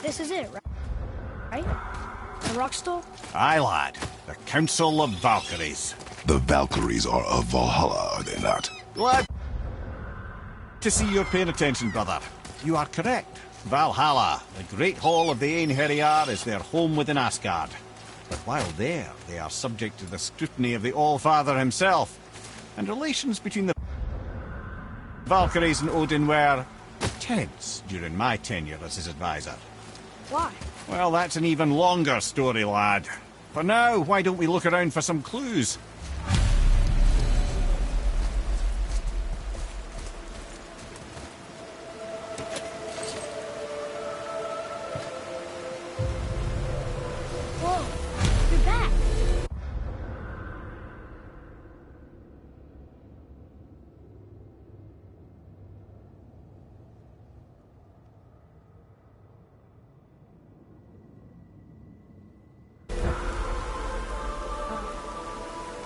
This is it, right? The rock store? Aye, lad. The Council of Valkyries. The Valkyries are of Valhalla, are they not? Glad to see you're paying attention, brother. You are correct. Valhalla, the great hall of the Einherjar, is their home within Asgard. But while there, they are subject to the scrutiny of the All-Father himself. And relations between the Valkyries and Odin were tense during my tenure as his advisor. Why? Well, that's an even longer story, lad. For now, why don't we look around for some clues? Whoa, you're back.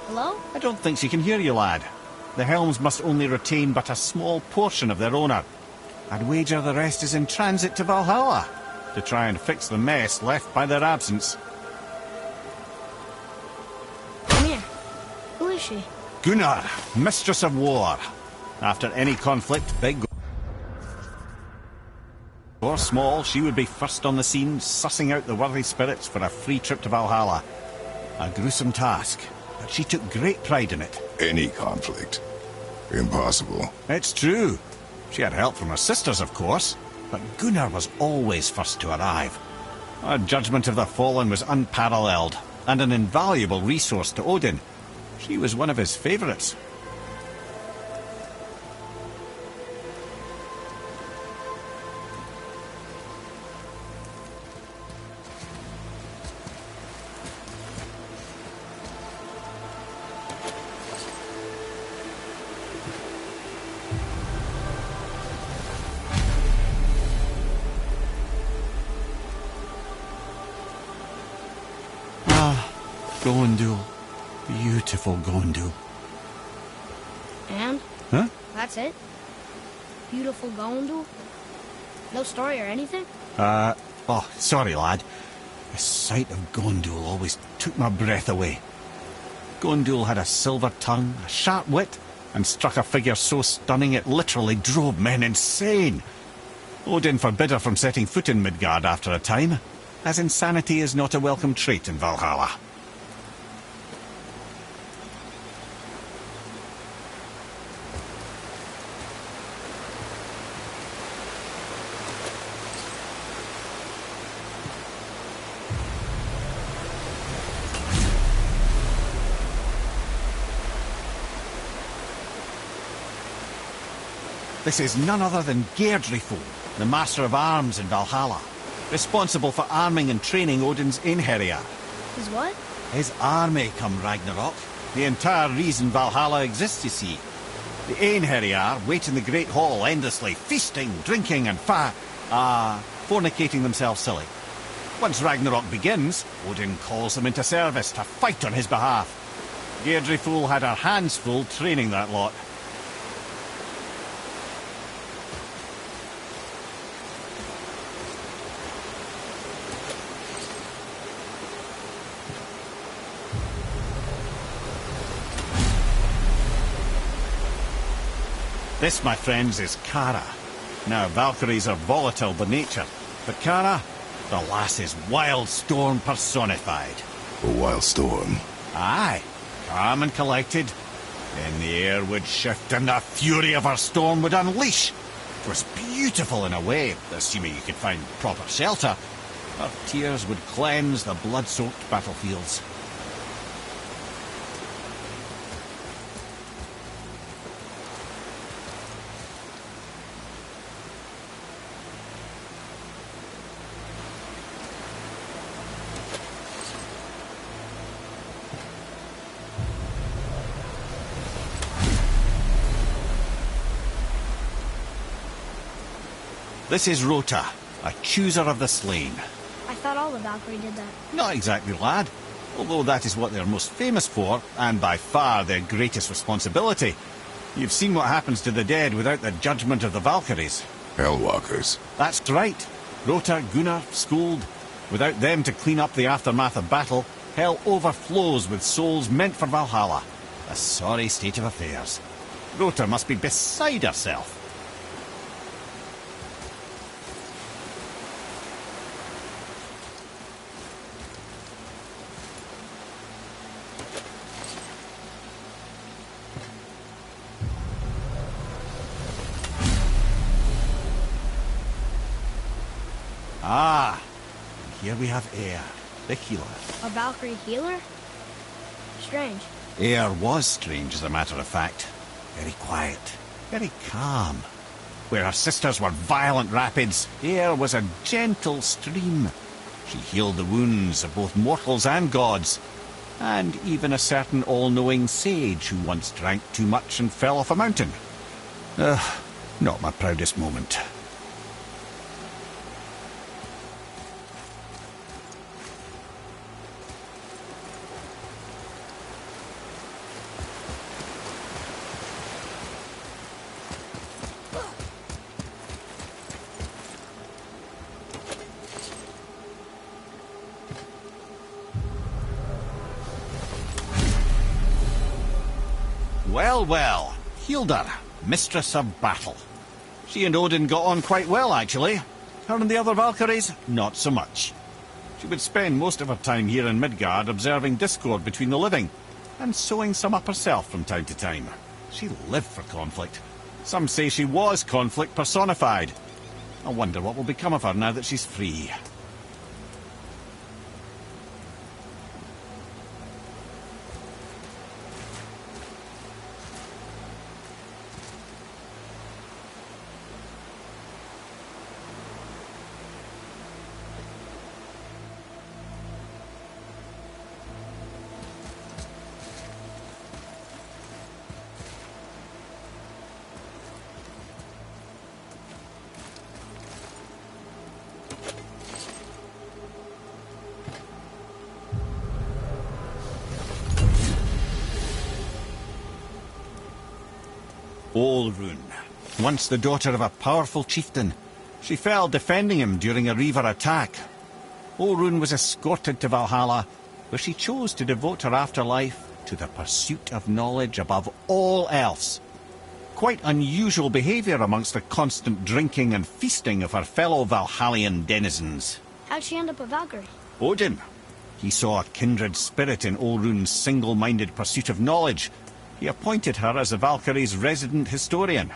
Hello? I don't think she can hear you, lad. The helms must only retain but a small portion of their owner. I'd wager the rest is in transit to Valhalla to try and fix the mess left by their absence. Come here. Who is she? Gunnar, Mistress of War. After any conflict, big or small, she would be first on the scene, sussing out the worthy spirits for a free trip to Valhalla. A gruesome task, but she took great pride in it. Any conflict. Impossible. It's true. She had help from her sisters, of course, but Gunnar was always first to arrive. Her judgment of the fallen was unparalleled, and an invaluable resource to Odin. She was one of his favourites. Gondul. Beautiful Gondul. And? Huh? That's it? Beautiful Gondul? No story or anything? Oh, sorry, lad. The sight of Gondul always took my breath away. Gondul had a silver tongue, a sharp wit, and struck a figure so stunning it literally drove men insane. Odin forbid her from setting foot in Midgard after a time, as insanity is not a welcome trait in Valhalla. This is none other than Geirdriful, the Master of Arms in Valhalla, responsible for arming and training Odin's Einherjar. His what? His army come Ragnarok. The entire reason Valhalla exists, you see. The Einherjar wait in the Great Hall endlessly, feasting, drinking and fornicating themselves silly. Once Ragnarok begins, Odin calls them into service to fight on his behalf. Geirdriful had her hands full training that lot. This, my friends, is Kara. Now, Valkyries are volatile by nature, but Kara, the lass is wild storm personified. A wild storm? Aye, calm and collected. Then the air would shift and the fury of her storm would unleash. It was beautiful in a way, assuming you could find proper shelter. Her tears would cleanse the blood-soaked battlefields. This is Rota, a chooser of the slain. I thought all the Valkyrie did that. Not exactly, lad. Although that is what they're most famous for, and by far their greatest responsibility. You've seen what happens to the dead without the judgment of the Valkyries. Hellwalkers. That's right. Rota, Gunnar, Skuld. Without them to clean up the aftermath of battle, hell overflows with souls meant for Valhalla. A sorry state of affairs. Rota must be beside herself. Ah, here we have Air, the healer. A Valkyrie healer? Strange. Air was strange, as a matter of fact. Very quiet, very calm. Where her sisters were violent rapids, Air was a gentle stream. She healed the wounds of both mortals and gods, and even a certain all-knowing sage who once drank too much and fell off a mountain. Not my proudest moment. Well, well, Hilda, mistress of battle. She and Odin got on quite well, actually. Her and the other Valkyries, not so much. She would spend most of her time here in Midgard observing discord between the living, and sewing some up herself from time to time. She lived for conflict. Some say she was conflict personified. I wonder what will become of her now that she's free. Olrun, once the daughter of a powerful chieftain. She fell defending him during a Reaver attack. Olrun was escorted to Valhalla, where she chose to devote her afterlife to the pursuit of knowledge above all else. Quite unusual behaviour amongst the constant drinking and feasting of her fellow Valhallian denizens. How'd she end up a Valkyrie? Odin. He saw a kindred spirit in Olrun's single-minded pursuit of knowledge. He appointed her as the Valkyrie's resident historian.